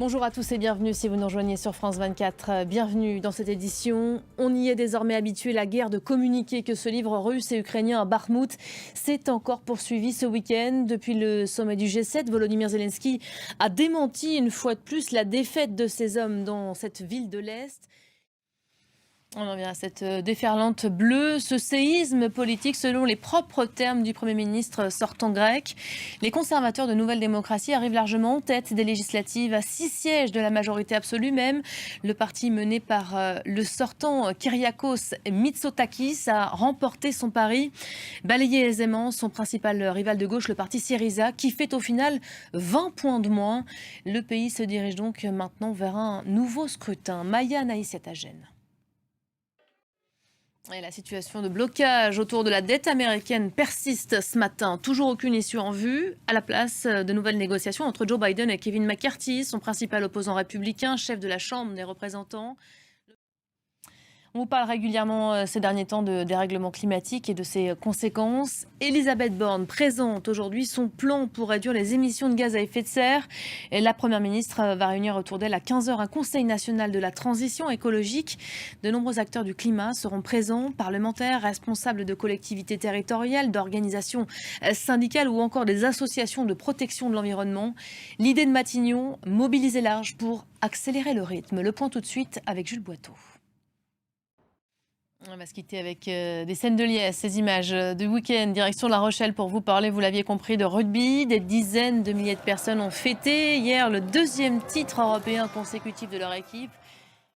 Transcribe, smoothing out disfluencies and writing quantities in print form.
Bonjour à tous et bienvenue si vous nous rejoignez sur France 24. Bienvenue dans cette édition. On y est désormais habitué, la guerre de communiquer que se livrent Russes et Ukrainiens à Bakhmout s'est encore poursuivie ce week-end. Depuis le sommet du G7, Volodymyr Zelensky a démenti une fois de plus la défaite de ses hommes dans cette ville de l'Est. On en vient à cette déferlante bleue, ce séisme politique selon les propres termes du Premier ministre sortant grec. Les conservateurs de Nouvelle Démocratie arrivent largement en tête des législatives à 6 sièges de la majorité absolue même. Le parti mené par le sortant Kyriakos Mitsotakis a remporté son pari, balayé aisément son principal rival de gauche, le parti Syriza, qui fait au final 20 points de moins. Le pays se dirige donc maintenant vers un nouveau scrutin. Maya Naïsiatagène. Et la situation de blocage autour de la dette américaine persiste ce matin. Toujours aucune issue en vue. À la place de nouvelles négociations entre Joe Biden et Kevin McCarthy, son principal opposant républicain, chef de la Chambre des représentants. On vous parle régulièrement ces derniers temps de dérèglement climatique et de ses conséquences. Elisabeth Borne présente aujourd'hui son plan pour réduire les émissions de gaz à effet de serre. Et la Première ministre va réunir autour d'elle à 15h un Conseil national de la transition écologique. De nombreux acteurs du climat seront présents, parlementaires, responsables de collectivités territoriales, d'organisations syndicales ou encore des associations de protection de l'environnement. L'idée de Matignon, mobiliser large pour accélérer le rythme. Le point tout de suite avec Jules Boiteau. On va se quitter avec des scènes de liesse, ces images du week-end, direction La Rochelle pour vous parler, vous l'aviez compris, de rugby. Des dizaines de milliers de personnes ont fêté hier le 2e titre européen consécutif de leur équipe.